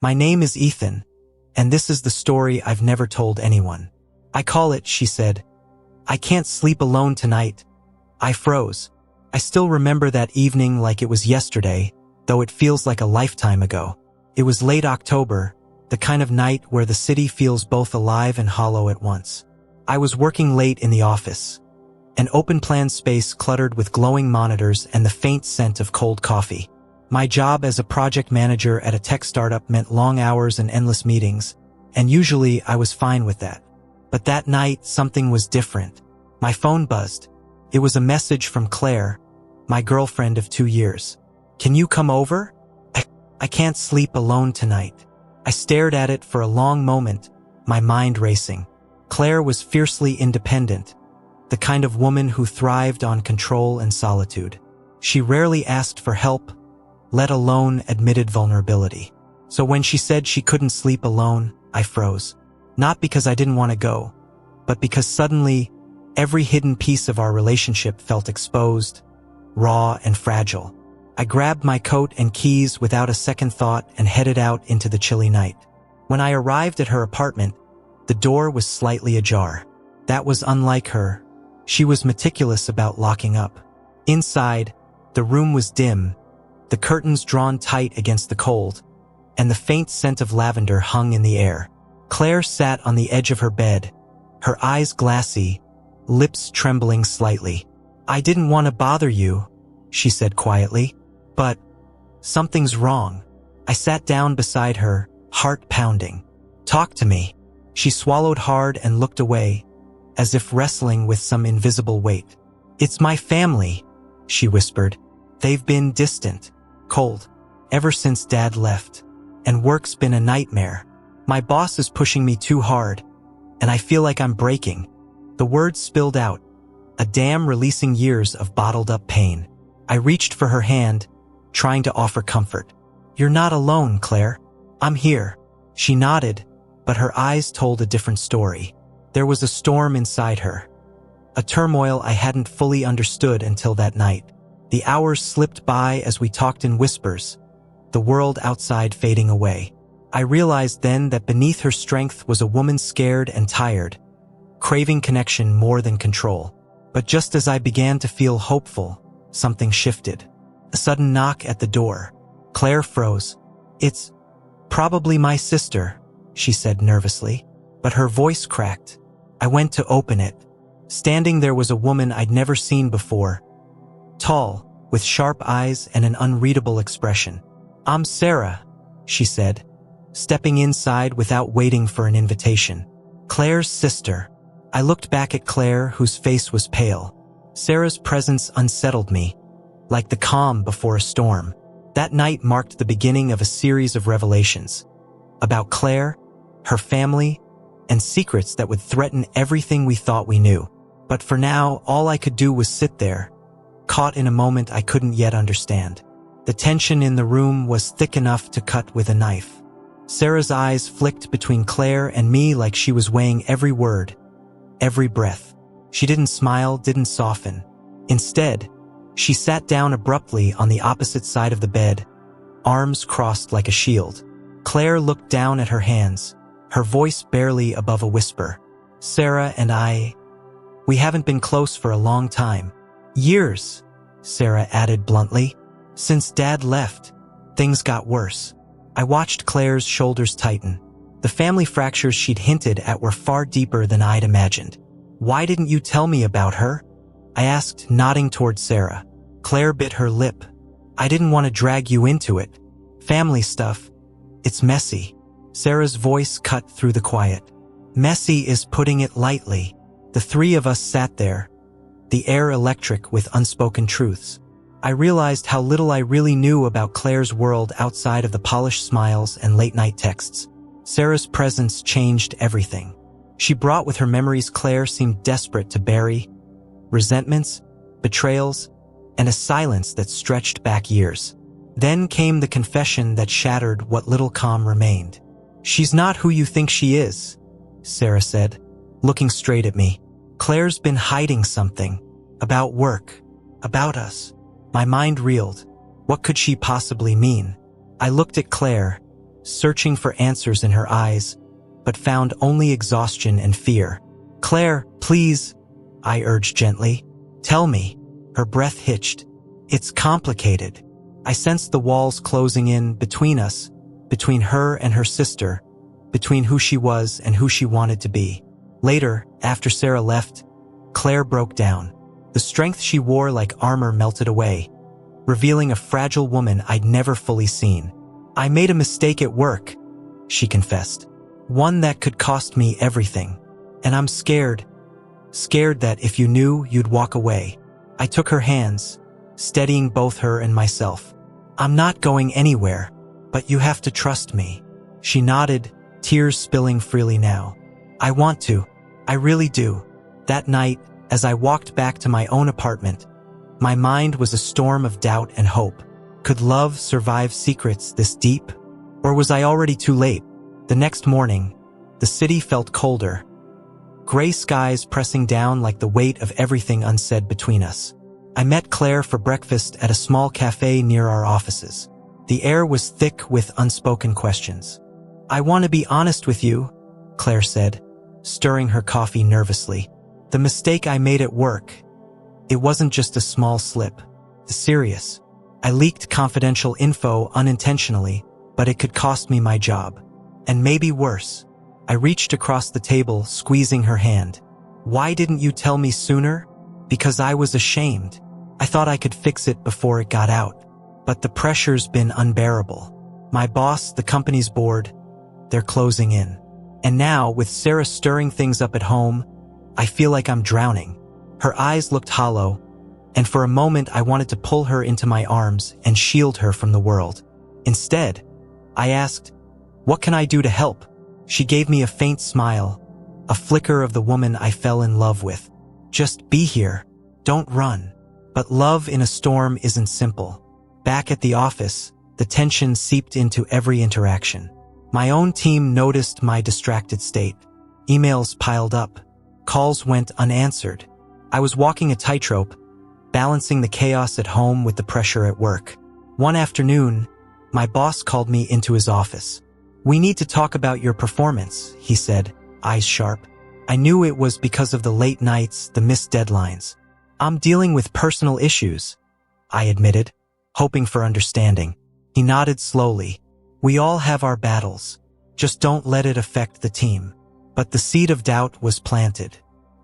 My name is Ethan, and this is the story I've never told anyone. I call it, she said. I can't sleep alone tonight. I froze. I still remember that evening like it was yesterday, though it feels like a lifetime ago. It was late October, the kind of night where the city feels both alive and hollow at once. I was working late in the office, an open-plan space cluttered with glowing monitors and the faint scent of cold coffee. My job as a project manager at a tech startup meant long hours and endless meetings, and usually I was fine with that. But that night, something was different. My phone buzzed. It was a message from Claire, my girlfriend of 2 years. Can you come over? I can't sleep alone tonight. I stared at it for a long moment, my mind racing. Claire was fiercely independent, the kind of woman who thrived on control and solitude. She rarely asked for help, let alone admitted vulnerability. So when she said she couldn't sleep alone, I froze. Not because I didn't want to go, but because suddenly, every hidden piece of our relationship felt exposed, raw and fragile. I grabbed my coat and keys without a second thought and headed out into the chilly night. When I arrived at her apartment, the door was slightly ajar. That was unlike her. She was meticulous about locking up. Inside, the room was dim, the curtains drawn tight against the cold, and the faint scent of lavender hung in the air. Claire sat on the edge of her bed, her eyes glassy, lips trembling slightly. I didn't want to bother you, she said quietly, but something's wrong. I sat down beside her, heart pounding. Talk to me. She swallowed hard and looked away, as if wrestling with some invisible weight. It's my family, she whispered. They've been distant, cold, ever since Dad left, and work's been a nightmare. My boss is pushing me too hard, and I feel like I'm breaking. The words spilled out, a dam releasing years of bottled-up pain. I reached for her hand, trying to offer comfort. You're not alone, Claire. I'm here. She nodded, but her eyes told a different story. There was a storm inside her, a turmoil I hadn't fully understood until that night. The hours slipped by as we talked in whispers, the world outside fading away. I realized then that beneath her strength was a woman scared and tired, craving connection more than control. But just as I began to feel hopeful, something shifted. A sudden knock at the door. Claire froze. It's probably my sister, she said nervously, but her voice cracked. I went to open it. Standing there was a woman I'd never seen before, tall, with sharp eyes and an unreadable expression. I'm Sarah, she said, stepping inside without waiting for an invitation. Claire's sister. I looked back at Claire, whose face was pale. Sarah's presence unsettled me, like the calm before a storm. That night marked the beginning of a series of revelations about Claire, her family, and secrets that would threaten everything we thought we knew. But for now, all I could do was sit there, caught in a moment I couldn't yet understand. The tension in the room was thick enough to cut with a knife. Sarah's eyes flicked between Claire and me like she was weighing every word, every breath. She didn't smile, didn't soften. Instead, she sat down abruptly on the opposite side of the bed, arms crossed like a shield. Claire looked down at her hands, her voice barely above a whisper. Sarah and we haven't been close for a long time. Years, Sarah added bluntly. Since Dad left, things got worse. I watched Claire's shoulders tighten. The family fractures she'd hinted at were far deeper than I'd imagined. Why didn't you tell me about her? I asked, nodding toward Sarah. Claire bit her lip. I didn't want to drag you into it. Family stuff. It's messy. Sarah's voice cut through the quiet. Messy is putting it lightly. The three of us sat there, the air electric with unspoken truths. I realized how little I really knew about Claire's world outside of the polished smiles and late-night texts. Sarah's presence changed everything. She brought with her memories Claire seemed desperate to bury, resentments, betrayals, and a silence that stretched back years. Then came the confession that shattered what little calm remained. She's not who you think she is, Sarah said, looking straight at me. Claire's been hiding something. About work. About us. My mind reeled. What could she possibly mean? I looked at Claire, searching for answers in her eyes, but found only exhaustion and fear. "Claire, please," I urged gently. "Tell me." Her breath hitched. "It's complicated." I sensed the walls closing in between us, between her and her sister, between who she was and who she wanted to be. Later, after Sarah left, Claire broke down. The strength she wore like armor melted away, revealing a fragile woman I'd never fully seen. "I made a mistake at work," she confessed. "One that could cost me everything. And I'm scared that if you knew, you'd walk away." I took her hands, steadying both her and myself. "I'm not going anywhere, but you have to trust me." She nodded, tears spilling freely now. "I want to. I really do." That night, as I walked back to my own apartment, my mind was a storm of doubt and hope. Could love survive secrets this deep? Or was I already too late? The next morning, the city felt colder, gray skies pressing down like the weight of everything unsaid between us. I met Claire for breakfast at a small cafe near our offices. The air was thick with unspoken questions. "I want to be honest with you," Claire said, stirring her coffee nervously. "The mistake I made at work, it wasn't just a small slip. It's serious. I leaked confidential info unintentionally, but it could cost me my job. And maybe worse." I reached across the table, squeezing her hand. "Why didn't you tell me sooner?" "Because I was ashamed. I thought I could fix it before it got out. But the pressure's been unbearable. My boss, the company's board, they're closing in. And now, with Sarah stirring things up at home, I feel like I'm drowning." Her eyes looked hollow, and for a moment I wanted to pull her into my arms and shield her from the world. Instead, I asked, "What can I do to help?" She gave me a faint smile, a flicker of the woman I fell in love with. "Just be here. Don't run." But love in a storm isn't simple. Back at the office, the tension seeped into every interaction. My own team noticed my distracted state. Emails piled up. Calls went unanswered. I was walking a tightrope, balancing the chaos at home with the pressure at work. One afternoon, my boss called me into his office. "We need to talk about your performance," he said, eyes sharp. I knew it was because of the late nights, the missed deadlines. "I'm dealing with personal issues," I admitted, hoping for understanding. He nodded slowly. "We all have our battles. Just don't let it affect the team." But the seed of doubt was planted.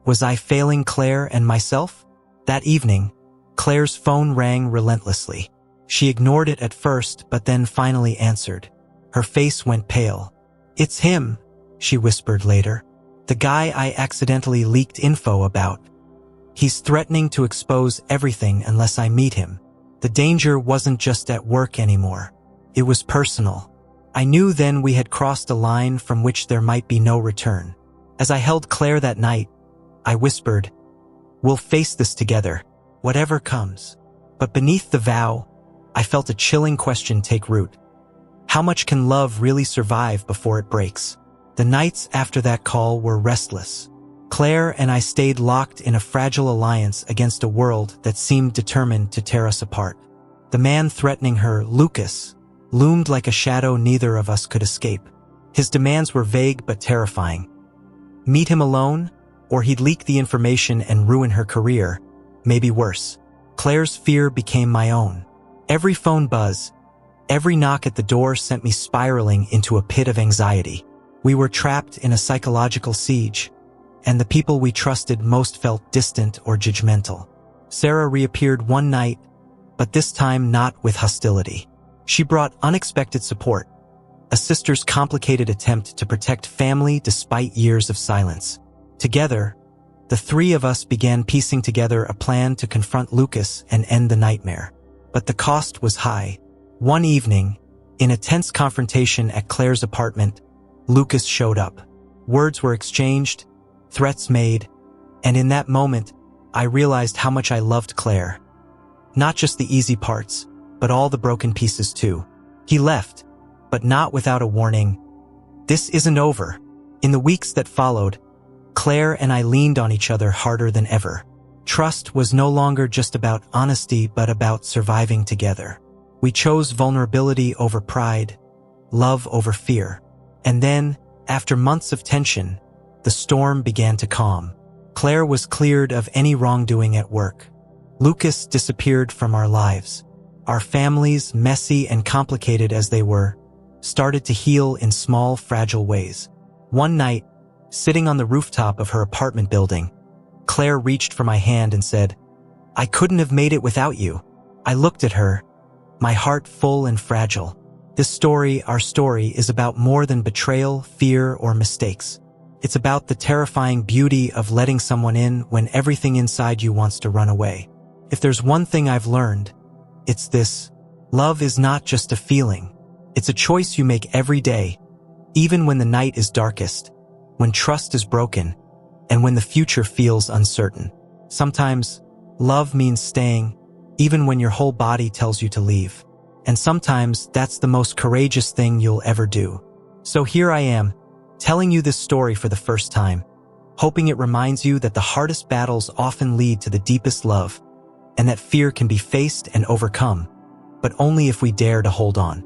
Was I failing Claire and myself? That evening, Claire's phone rang relentlessly. She ignored it at first, but then finally answered. Her face went pale. "It's him," she whispered later. "The guy I accidentally leaked info about. He's threatening to expose everything unless I meet him." The danger wasn't just at work anymore. It was personal. I knew then we had crossed a line from which there might be no return. As I held Claire that night, I whispered, "We'll face this together, whatever comes." But beneath the vow, I felt a chilling question take root. How much can love really survive before it breaks? The nights after that call were restless. Claire and I stayed locked in a fragile alliance against a world that seemed determined to tear us apart. The man threatening her, Lucas, loomed like a shadow neither of us could escape. His demands were vague but terrifying. Meet him alone, or he'd leak the information and ruin her career, maybe worse. Claire's fear became my own. Every phone buzz, every knock at the door sent me spiraling into a pit of anxiety. We were trapped in a psychological siege, and the people we trusted most felt distant or judgmental. Sarah reappeared one night, but this time not with hostility. She brought unexpected support, a sister's complicated attempt to protect family despite years of silence. Together, the three of us began piecing together a plan to confront Lucas and end the nightmare. But the cost was high. One evening, in a tense confrontation at Claire's apartment, Lucas showed up. Words were exchanged, threats made, and in that moment, I realized how much I loved Claire. Not just the easy parts, but all the broken pieces too. He left, but not without a warning. This isn't over. In the weeks that followed, Claire and I leaned on each other harder than ever. Trust was no longer just about honesty, but about surviving together. We chose vulnerability over pride, love over fear. And then, after months of tension, the storm began to calm. Claire was cleared of any wrongdoing at work. Lucas disappeared from our lives. Our families, messy and complicated as they were, started to heal in small, fragile ways. One night, sitting on the rooftop of her apartment building, Claire reached for my hand and said, "I couldn't have made it without you." I looked at her, my heart full and fragile. This story, our story, is about more than betrayal, fear, or mistakes. It's about the terrifying beauty of letting someone in when everything inside you wants to run away. If there's one thing I've learned, it's this: love is not just a feeling. It's a choice you make every day, even when the night is darkest, when trust is broken, and when the future feels uncertain. Sometimes, love means staying, even when your whole body tells you to leave. And sometimes, that's the most courageous thing you'll ever do. So here I am, telling you this story for the first time, hoping it reminds you that the hardest battles often lead to the deepest love, and that fear can be faced and overcome, but only if we dare to hold on.